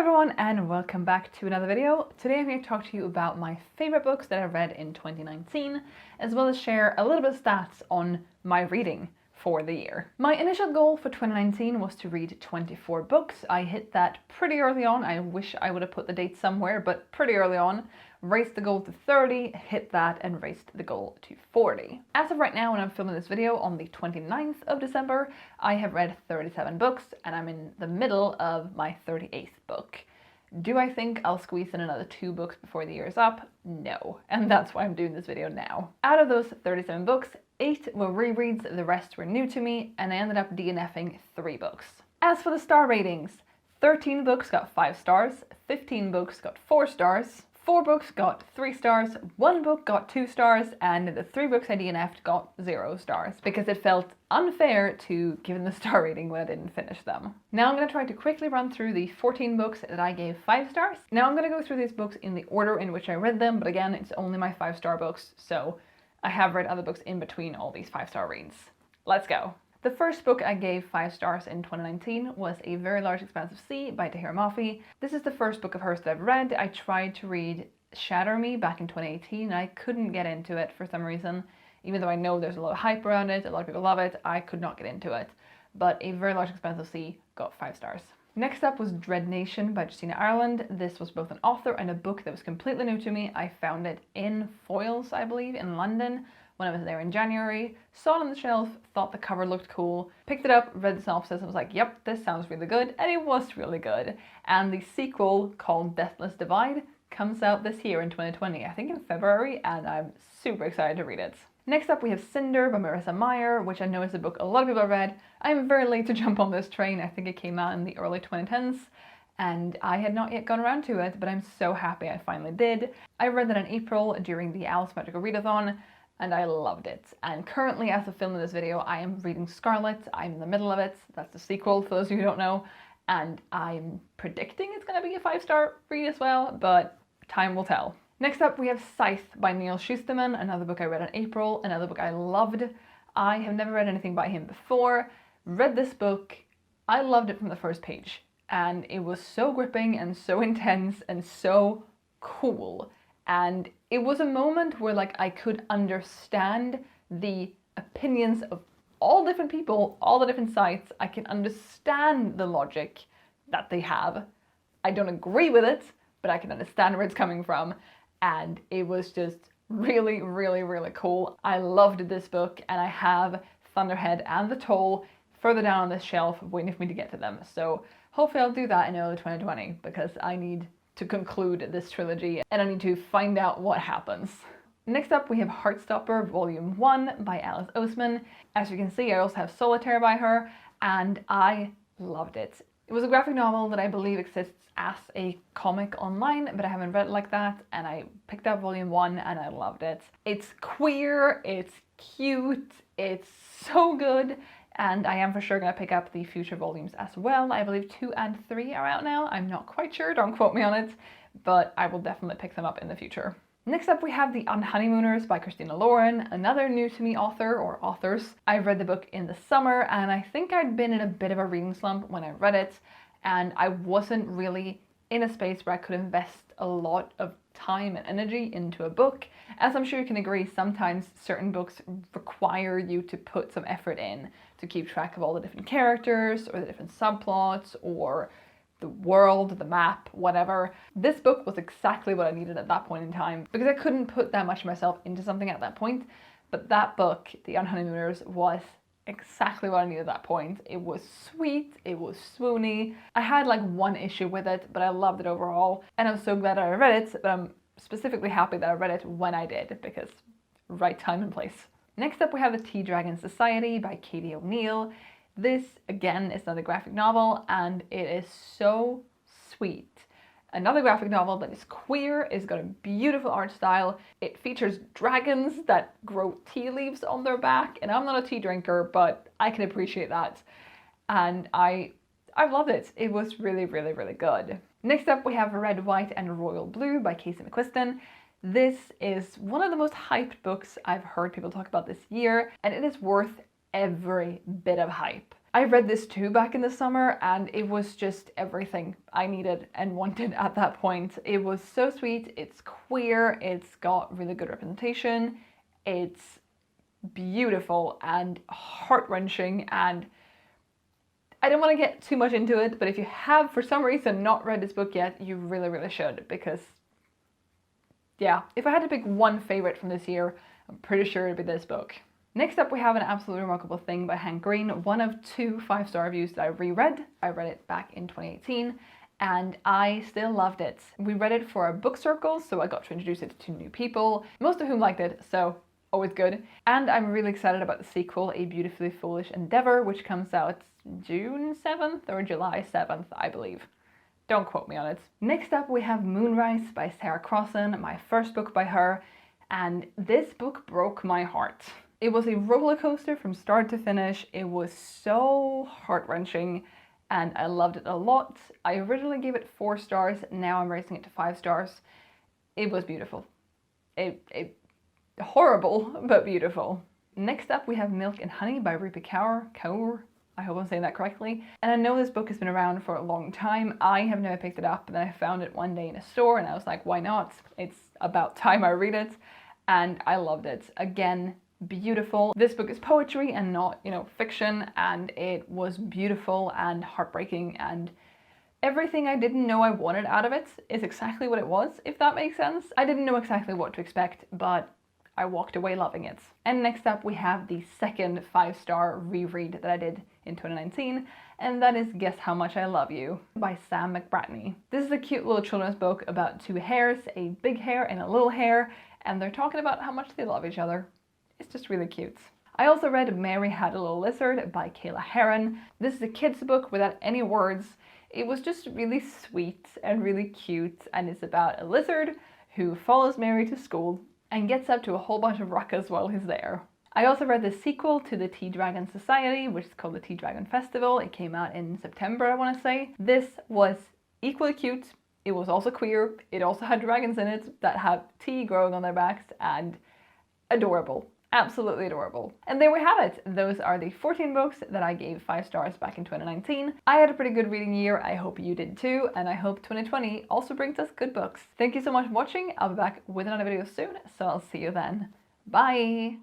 everyone and welcome back to another video. Today I'm going to talk to you about my favorite books that I read in 2019, as well as share a little bit of stats on my reading for the year. My initial goal for 2019 was to read 24 books. I hit that pretty early on. I wish I would have put the date somewhere, but pretty early on. Raised the goal to 30, hit that, and raised the goal to 40. As of right now, when I'm filming this video on the 29th of December, I have read 37 books, and I'm in the middle of my 38th book. Do I think I'll squeeze in another 2 books before the year is up? No, and that's why I'm doing this video now. Out of those 37 books, 8 were rereads, the rest were new to me, and I ended up DNFing 3 books. As for the star ratings, 13 books got 5 stars, 15 books got 4 stars, 4 books got 3 stars, 1 book got 2 stars, and the 3 books I DNF'd got 0 stars because it felt unfair to give them the star rating when I didn't finish them. Now I'm going to try to quickly run through the 14 books that I gave 5 stars. Now I'm going to go through these books in the order in which I read them, but again, it's only my 5-star books, so I have read other books in between all these 5-star reads. Let's go. The first book I gave 5 stars in 2019 was A Very Large Expanse of Sea by Tahira Mafi. This is the first book of hers that I've read. I tried to read Shatter Me back in 2018 and I couldn't get into it for some reason. Even though I know there's a lot of hype around it, a lot of people love it, I could not get into it. But A Very Large Expanse of Sea got 5 stars. Next up was Dread Nation by CHRISTINA Ireland. This was both an author and a book that was completely new to me. I found it in Foyles, I believe, in London when I was there in January. Saw it on the shelf, thought the cover looked cool, picked it up, read the synopsis and was like, yep, this sounds really good, and it was really good. And the sequel called Deathless Divide comes out this year in 2020, I think in February, and I'm super excited to read it. Next up we have Cinder by Marissa Meyer, which I know is a book a lot of people have read. I'm very late to jump on this train. I think it came out in the early 2010s. And I had not yet gone around to it, but I'm so happy I finally did. I read that in April during the Alice Magical Readathon, and I loved it. And currently, as of filming this video, I am reading Scarlet. I'm in the middle of it. That's the sequel, for those of you who don't know. And I'm predicting it's going to be a 5-star read as well, but time will tell. Next up, we have Scythe by Neil Schusterman, another book I read in April, another book I loved. I have never read anything by him before. Read this book. I loved it from the first page. And it was so gripping and so intense and so cool. And it was a moment where like I could understand the opinions of all different people, all the different sites. I can understand the logic that they have. I don't agree with it, but I can understand where it's coming from. And it was just really, really, really cool. I loved this book and I have Thunderhead and The Toll further down on this shelf waiting for me to get to them. So hopefully I'll do that in early 2020 because I need to conclude this trilogy and I need to find out what happens. Next up we have Heartstopper Volume 1 by Alice Oseman. As you can see, I also have Solitaire by her and I loved it. It was a graphic novel that I believe exists as a comic online, but I haven't read it like that, and I picked up Volume 1 and I loved it. It's queer, it's cute, it's so good, and I am for sure going to pick up the future volumes as well. I believe 2 and 3 are out now. I'm not quite sure, don't quote me on it, but I will definitely pick them up in the future. Next up we have The Unhoneymooners by Christina Lauren, another new to me author or authors. I read the book in the summer and I think I'd been in a bit of a reading slump when I read it, and I wasn't really in a space where I could invest a lot of time and energy into a book. As I'm sure you can agree, sometimes certain books require you to put some effort in to keep track of all the different characters or the different subplots or the world, the map, whatever. This book was exactly what I needed at that point in time because I couldn't put that much of myself into something at that point. But that book, The Unhoneymooners, was exactly what I needed at that point. It was sweet, it was swoony. I had like one issue with it, but I loved it overall. And I'm so glad I read it, but I'm specifically happy that I read it when I did because right time and place. Next up we have The Tea Dragon Society by Katie O'Neill. This, again, is another graphic novel, and it is so sweet. Another graphic novel that is queer, it's got a beautiful art style. It features dragons that grow tea leaves on their back, and I'm not a tea drinker, but I can appreciate that. And I loved it. It was really, really, really good. Next up, we have Red, White, and Royal Blue by Casey McQuiston. This is one of the most hyped books I've heard people talk about this year, and it is worth every bit of hype. I read this too back in the summer, and it was just everything I needed and wanted at that point. It was so sweet, it's queer, it's got really good representation, it's beautiful and heart-wrenching, and I don't want to get too much into it, but if you have for some reason not read this book yet, you really, really should, because yeah, if I had to pick one favorite from this year, I'm pretty sure it'd be this book. Next up, we have An Absolutely Remarkable Thing by Hank Green, one of 2 5-star reviews that I reread. I read it back in 2018 and I still loved it. We read it for a book circle, so I got to introduce it to new people, most of whom liked it, so always good. And I'm really excited about the sequel, A Beautifully Foolish Endeavor, which comes out June 7th or July 7th, I believe. Don't quote me on it. Next up, we have Moonrise by Sarah Crossan, my first book by her, and this book broke my heart. It was a roller coaster from start to finish. It was so heart-wrenching and I loved it a lot. I originally gave it 4 stars, now I'm raising it to 5 stars. It was beautiful. Horrible, but beautiful. Next up, we have Milk and Honey by Rupi Kaur. I hope I'm saying that correctly. And I know this book has been around for a long time. I have never picked it up, and then I found it one day in a store and I was like, why not? It's about time I read it. And I loved it. Again, beautiful. This book is poetry and not, fiction, and it was beautiful and heartbreaking, and everything I didn't know I wanted out of it is exactly what it was, if that makes sense. I didn't know exactly what to expect, but I walked away loving it. And next up, we have the second 5-star reread that I did in 2019, and that is Guess How Much I Love You by Sam McBratney. This is a cute little children's book about 2 hares, a big hare and a little hare, and they're talking about how much they love each other. It's just really cute. I also read Mary Had a Little Lizard by Kayla Herron. This is a kid's book without any words. It was just really sweet and really cute, and it's about a lizard who follows Mary to school and gets up to a whole bunch of ruckus while he's there. I also read the sequel to the Tea Dragon Society, which is called the Tea Dragon Festival. It came out in September, I want to say. This was equally cute. It was also queer. It also had dragons in it that have tea growing on their backs, and adorable. Absolutely adorable. And there we have it. Those are the 14 books that I gave 5 stars back in 2019. I had a pretty good reading year. I hope you did too. And I hope 2020 also brings us good books. Thank you so much for watching. I'll be back with another video soon. So I'll see you then. Bye.